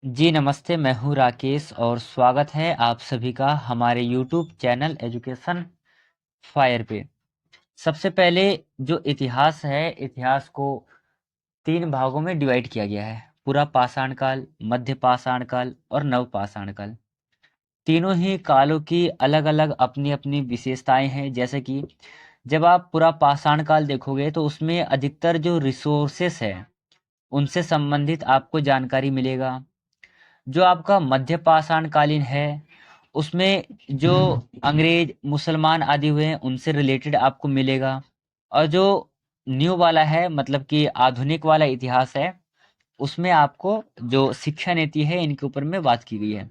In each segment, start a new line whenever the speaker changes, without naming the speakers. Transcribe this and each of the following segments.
जी नमस्ते, मैं हूँ राकेश और स्वागत है आप सभी का हमारे YouTube चैनल एजुकेशन फायर पे। सबसे पहले जो इतिहास है, इतिहास को 3 भागों में डिवाइड किया गया है। पूरा पाषाण काल, मध्य पाषाण काल और नव पाषाण काल। तीनों ही कालों की अलग-अलग अपनी-अपनी विशेषताएं हैं। जैसे कि जब आप पूरा पाषाण काल देखोगे तो उसमें अधिकतर जो रिसोर्सेस है, उनसे संबंधित आपको जानकारी मिलेगा। जो आपका मध्य पाषाण कालीन है, उसमें जो अंग्रेज, मुसलमान आदि हुए हैं, उनसे रिलेटेड आपको मिलेगा। और जो न्यू वाला है, मतलब कि आधुनिक वाला इतिहास है, उसमें आपको जो शिक्षा नीति है, इनके ऊपर में बात की गई है।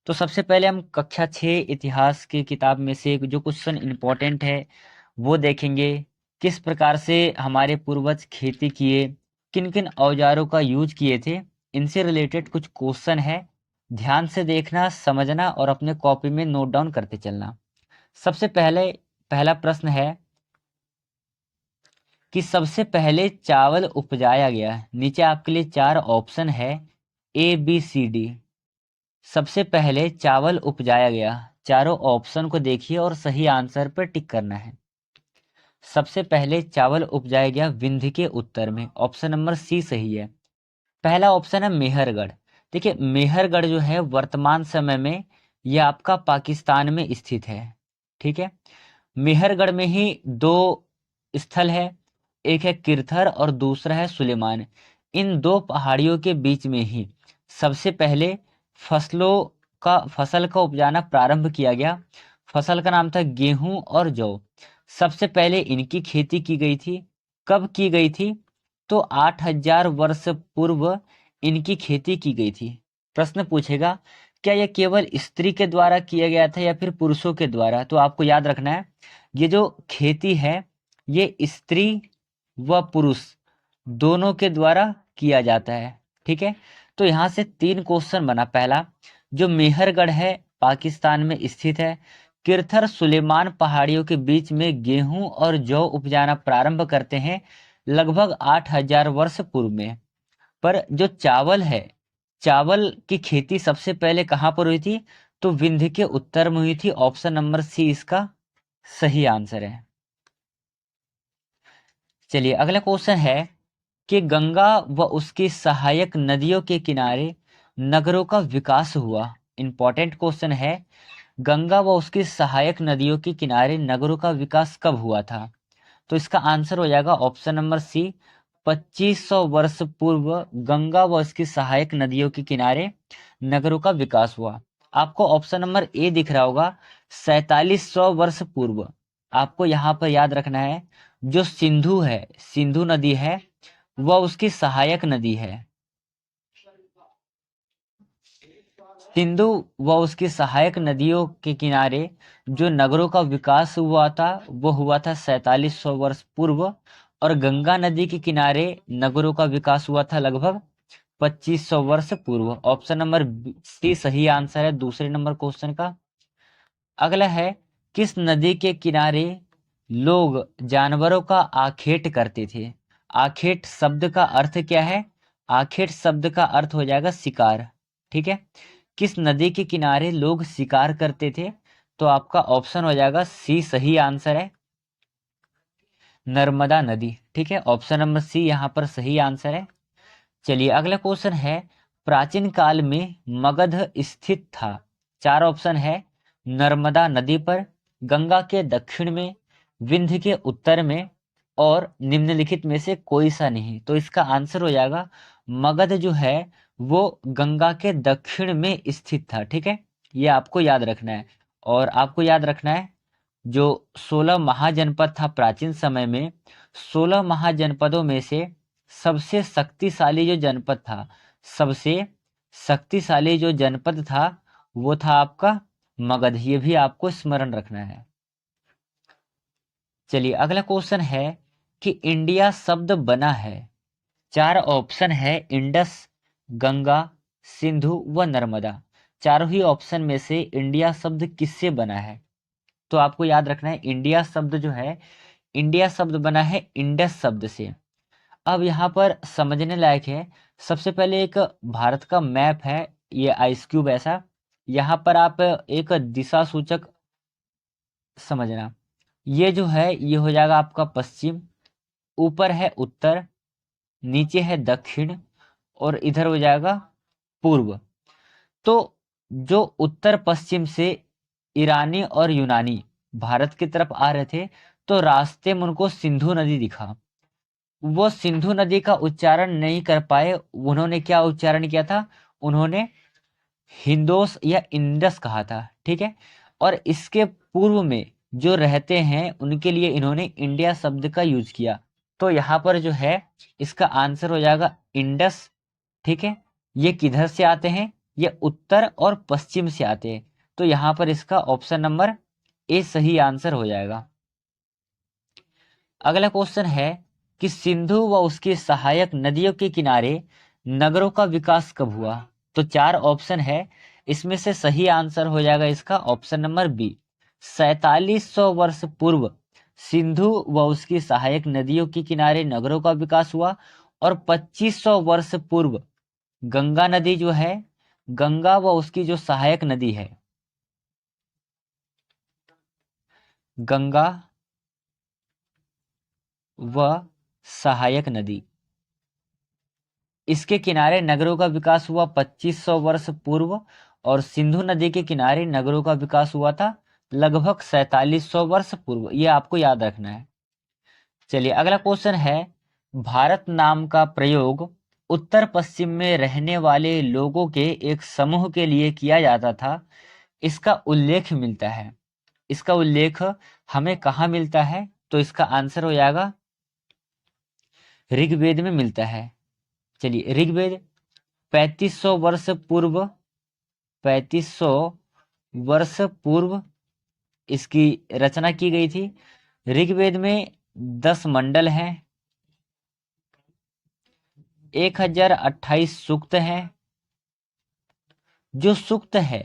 तो सबसे पहले हम कक्षा 6 इतिहास की किताब में से जो क्वेश्चन इम्पोर्टेंट है, वो देखेंगे। किस प्रकार से हमारे पूर्वज खेती किए, किन-किन औजारों का यूज किए थे, इनसे रिलेटेड कुछ क्वेश्चन है। ध्यान से देखना, समझना और अपने कॉपी में नोट डाउन करते चलना। सबसे पहले पहला प्रश्न है कि सबसे पहले चावल उपजाया गया। नीचे आपके लिए 4 ऑप्शन है, ए बी सी डी। सबसे पहले चावल उपजाया गया, चारों ऑप्शन को देखिए और सही आंसर पर टिक करना है। सबसे पहले चावल उपजाया गया विंध्य के उत्तर में, ऑप्शन नंबर सी सही है। पहला ऑप्शन है मेहरगढ़। देखिए, मेहरगढ़ जो है वर्तमान समय में यह आपका पाकिस्तान में स्थित है। ठीक है, मेहरगढ़ में ही 2 स्थल है, एक है किरथर और दूसरा है सुलेमान। इन 2 पहाड़ियों के बीच में ही सबसे पहले फसल का उपजाना प्रारंभ किया गया। फसल का नाम था गेहूं और जौ। सबसे पहले इनकी खेती की गई थी। कब की गई थी? तो 8000 वर्ष पूर्व इनकी खेती की गई थी। प्रश्न पूछेगा, क्या यह केवल स्त्री के द्वारा किया गया था या फिर पुरुषों के द्वारा? तो आपको याद रखना है, ये जो खेती है, ये स्त्री व पुरुष दोनों के द्वारा किया जाता है। ठीक है, तो यहाँ से 3 क्वेश्चन बना। पहला, जो मेहरगढ़ है पाकिस्तान में स्थित है, किरथर सुलेमान पहाड़ियों के बीच में गेहूं और जौ उपजाना प्रारंभ करते हैं लगभग 8000 वर्ष पूर्व में। पर जो चावल है, चावल की खेती सबसे पहले कहाँ पर हुई थी? तो विंध्य के उत्तर में हुई थी। ऑप्शन नंबर सी इसका सही आंसर है। चलिए अगला क्वेश्चन है कि गंगा व उसकी सहायक नदियों के किनारे नगरों का विकास हुआ। इंपॉर्टेंट क्वेश्चन है, गंगा व उसकी सहायक नदियों के किनारे नगरों का विकास कब हुआ था? तो इसका आंसर हो जाएगा ऑप्शन नंबर सी, 2500 वर्ष पूर्व गंगा व उसकी सहायक नदियों के किनारे नगरों का विकास हुआ। आपको ऑप्शन नंबर ए दिख रहा होगा, 4700 वर्ष पूर्व। आपको यहाँ पर याद रखना है, जो सिंधु है, सिंधु नदी है, वह उसकी सहायक नदी है। सिंधु व उसकी सहायक नदियों के किनारे जो नगरों का विकास हुआ था, वो हुआ था 4700 वर्ष पूर्व। और गंगा नदी के किनारे नगरों का विकास हुआ था लगभग 2500 वर्ष पूर्व। ऑप्शन नंबर सी सही आंसर है दूसरे नंबर क्वेश्चन का। अगला है, किस नदी के किनारे लोग जानवरों का आखेट करते थे? आखेट शब्द का अर्थ क्या है? आखेट शब्द का अर्थ हो जाएगा शिकार। ठीक है, किस नदी के किनारे लोग शिकार करते थे? तो आपका ऑप्शन हो जाएगा सी सही आंसर है, नर्मदा नदी। ठीक है, ऑप्शन नंबर सी यहाँ पर सही आंसर है। चलिए अगला क्वेश्चन है, प्राचीन काल में मगध स्थित था। 4 ऑप्शन है, नर्मदा नदी पर, गंगा के दक्षिण में, विंध्य के उत्तर में और निम्नलिखित में से कोई सा नहीं। तो इसका आंसर हो जाएगा, मगध जो है वो गंगा के दक्षिण में स्थित था। ठीक है, ये आपको याद रखना है। और आपको याद रखना है, जो 16 महाजनपद था प्राचीन समय में, 16 महाजनपदों में से सबसे शक्तिशाली जो जनपद था, सबसे शक्तिशाली जो जनपद था, वो था आपका मगध। ये भी आपको स्मरण रखना है। चलिए अगला क्वेश्चन है कि इंडिया शब्द बना है। 4 ऑप्शन है, इंडस, गंगा, सिंधु व नर्मदा। चारों ही ऑप्शन में से इंडिया शब्द किससे बना है? तो आपको याद रखना है, इंडिया शब्द जो है, इंडिया शब्द बना है इंडस शब्द से। अब यहाँ पर समझने लायक है, सबसे पहले एक भारत का मैप है, ये आइस क्यूब ऐसा, यहाँ पर आप एक दिशा सूचक समझना, ये जो है ये हो जाएगा आपका पश्चिम, ऊपर है उत्तर, नीचे है दक्षिण, और इधर हो जाएगा पूर्व। तो जो उत्तर पश्चिम से ईरानी और यूनानी भारत की तरफ आ रहे थे, तो रास्ते में उनको सिंधु नदी दिखा। वो सिंधु नदी का उच्चारण नहीं कर पाए, उन्होंने क्या उच्चारण किया था, उन्होंने हिंदोस या इंडस कहा था, ठीक है। और इसके पूर्व में जो रहते हैं उनके लिए इन्होंने इंडिया शब्द का यूज किया। तो यहाँ पर जो है इसका आंसर हो जाएगा इंडस, ठीक है। ये किधर से आते हैं, ये उत्तर और पश्चिम से आते हैं, तो यहाँ पर इसका ऑप्शन नंबर ए सही आंसर हो जाएगा। अगला क्वेश्चन है कि सिंधु व उसकी सहायक नदियों के किनारे नगरों का विकास कब हुआ। तो 4 ऑप्शन है, इसमें से सही आंसर हो जाएगा इसका ऑप्शन नंबर बी, 4700 वर्ष पूर्व सिंधु व उसकी सहायक नदियों के किनारे नगरों का विकास हुआ। और 2500 वर्ष पूर्व गंगा नदी जो है, गंगा व उसकी जो सहायक नदी है, गंगा व सहायक नदी, इसके किनारे नगरों का विकास हुआ 2500 वर्ष पूर्व, और सिंधु नदी के किनारे नगरों का विकास हुआ था लगभग 4700 वर्ष पूर्व। ये आपको याद रखना है। चलिए अगला क्वेश्चन है, भारत नाम का प्रयोग उत्तर पश्चिम में रहने वाले लोगों के एक समूह के लिए किया जाता था, इसका उल्लेख मिलता है, इसका उल्लेख हमें कहाँ मिलता है, तो इसका आंसर हो जाएगा ऋग्वेद में मिलता है। चलिए ऋग्वेद 3500 वर्ष पूर्व, 3500 वर्ष पूर्व इसकी रचना की गई थी। ऋग्वेद में 10 मंडल हैं, 1028 सूक्त हैं। जो सूक्त है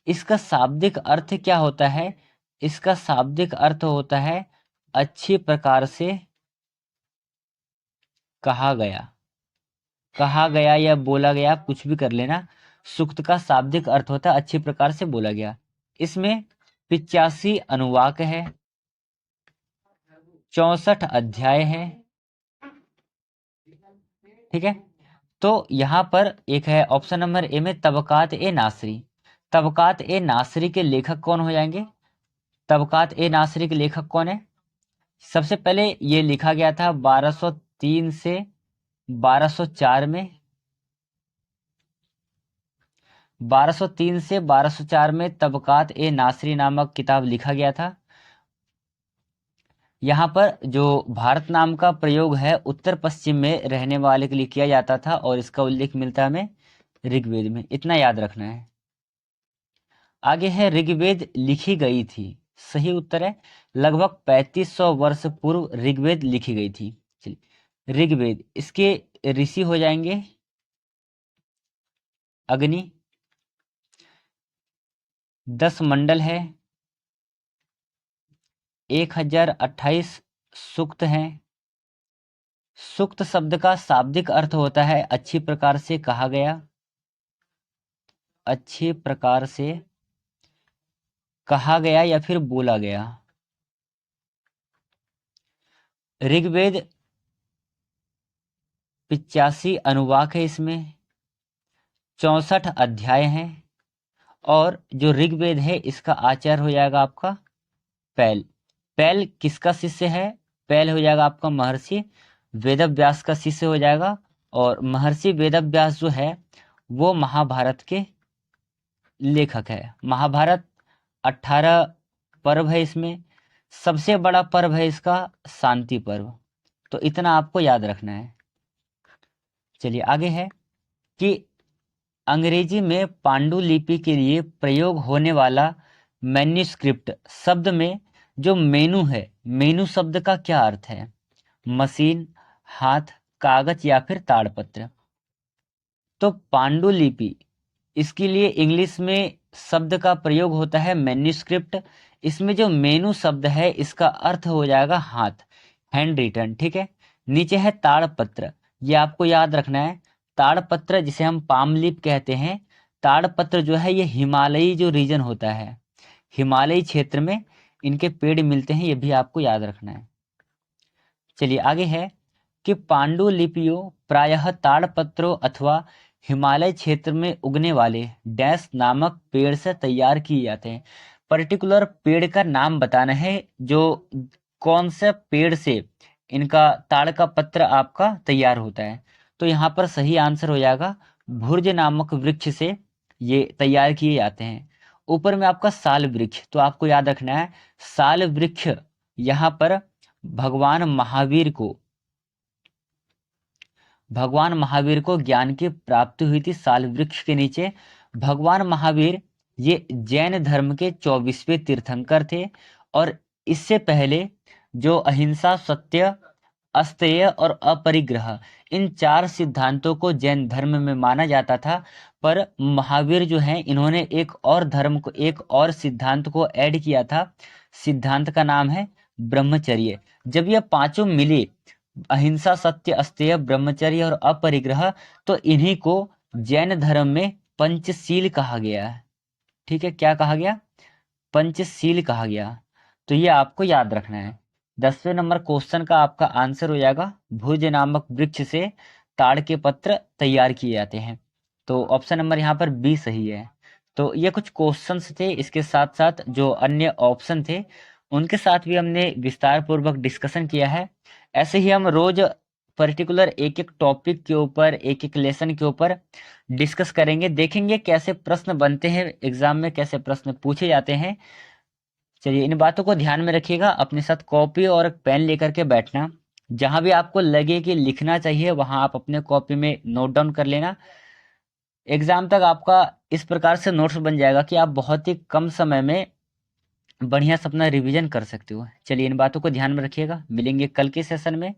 इसका शाब्दिक अर्थ क्या होता है, इसका शाब्दिक अर्थ होता है अच्छी प्रकार से कहा गया, कहा गया या बोला गया, कुछ भी कर लेना। सूक्त का शाब्दिक अर्थ होता है अच्छी प्रकार से बोला गया। इसमें 85 अनुवाक है, 64 अध्याय है, ठीक है। तो यहां पर एक है ऑप्शन नंबर ए में तबकात ए नासरी। तबकात ए नासरी के लेखक कौन हो जाएंगे, तबकात ए नासरी के लेखक कौन है, सबसे पहले ये लिखा गया था 1203 से 1204 में, 1203 से 1204 में तबकात ए नासरी नामक किताब लिखा गया था। यहाँ पर जो भारत नाम का प्रयोग है उत्तर पश्चिम में रहने वाले के लिए किया जाता था, और इसका उल्लेख मिलता है हमें ऋग्वेद में, इतना याद रखना है। आगे है ऋग्वेद लिखी गई थी, सही उत्तर है लगभग 3500 वर्ष पूर्व ऋग्वेद लिखी गई थी। चलिए ऋग्वेद, इसके ऋषि हो जाएंगे अग्नि, 10 मंडल है, 1028 सूक्त हैं। सूक्त शब्द का शाब्दिक अर्थ होता है अच्छी प्रकार से कहा गया, अच्छी प्रकार से कहा गया या फिर बोला गया। ऋग्वेद 85 अनुवाक है, इसमें 64 अध्याय हैं, और जो ऋग्वेद है इसका आचार्य हो जाएगा आपका पैल। पैल किसका शिष्य है, पैल हो जाएगा आपका महर्षि वेदव्यास का शिष्य हो जाएगा। और महर्षि वेदव्यास जो है वो महाभारत के लेखक है। महाभारत 18 पर्व है, इसमें सबसे बड़ा पर्व है इसका शांति पर्व, तो इतना आपको याद रखना है। चलिए आगे है कि अंग्रेजी में पांडुलिपि के लिए प्रयोग होने वाला मैन्युस्क्रिप्ट शब्द में जो मेनू है, मेनू शब्द का क्या अर्थ है, मशीन, हाथ, कागज या फिर ताड़पत्र। तो पांडुलिपि, इसके लिए इंग्लिश में शब्द का प्रयोग होता है मैन्युस्क्रिप्ट। इसमें जो मेनू शब्द है इसका अर्थ हो जाएगा हाथ, हैंड रिटन, ठीक है। नीचे है ताड़पत्र, ये आपको याद रखना है। ताड़पत्र जिसे हम पाम लीफ कहते हैं, ताड़पत्र जो है ये हिमालयी जो रीजन होता है, हिमालयी क्षेत्र में इनके पेड़ मिलते हैं, ये भी आपको याद रखना है। चलिए आगे है कि पांडुलिपियों प्रायः ताड़पत्रों अथवा हिमालय क्षेत्र में उगने वाले डैश नामक पेड़ से तैयार किए जाते हैं। पर्टिकुलर पेड़ का नाम बताना है, जो कौन से पेड़ से इनका ताड़ का पत्र आपका तैयार होता है। तो यहाँ पर सही आंसर हो जाएगा भुर्ज नामक वृक्ष से ये तैयार किए जाते हैं। ऊपर में आपका साल वृक्ष, तो आपको याद रखना है साल वृक्ष, यहाँ पर भगवान महावीर को ज्ञान की प्राप्ति हुई थी साल वृक्ष के नीचे। भगवान महावीर ये जैन धर्म के 24वें तीर्थंकर थे, और इससे पहले जो अहिंसा, सत्य, अस्तेय और अपरिग्रह, इन 4 सिद्धांतों को जैन धर्म में माना जाता था। पर महावीर जो हैं इन्होंने एक और सिद्धांत को ऐड किया था। सिद्धांत का नाम है ब्रह्मचर्य। जब ये पांचों मिले, अहिंसा, सत्य, अस्तेय, ब्रह्मचर्य और अपरिग्रह, तो इन्हीं को जैन धर्म में पंचशील कहा गया है। ठीक है, क्या कहा गया? पंचशील कहा गया। तो ये आपको याद रखना है। 10वें नंबर क्वेश्चन का आपका आंसर हो जाएगा भुज नामक वृक्ष से ताड़ के पत्र तैयार किए जाते हैं। तो ऑप्शन नंबर यहाँ पर बी सही है। तो ये कुछ क्वेश्चंस थे, इसके साथ साथ जो अन्य ऑप्शन थे उनके साथ भी हमने विस्तार पूर्वक डिस्कशन किया है। ऐसे ही हम रोज पर्टिकुलर एक एक टॉपिक के ऊपर, एक एक लेसन के ऊपर डिस्कस करेंगे, देखेंगे कैसे प्रश्न बनते हैं एग्जाम में, कैसे प्रश्न पूछे जाते हैं। चलिए इन बातों को ध्यान में रखिएगा, अपने साथ कॉपी और पेन लेकर के बैठना। जहां भी आपको लगे कि लिखना चाहिए वहां आप अपने कॉपी में नोट डाउन कर लेना। एग्जाम तक आपका इस प्रकार से नोट्स बन जाएगा कि आप बहुत ही कम समय में बढ़िया से अपना रिवीजन कर सकते हो। चलिए इन बातों को ध्यान में रखिएगा, मिलेंगे कल के सेशन में।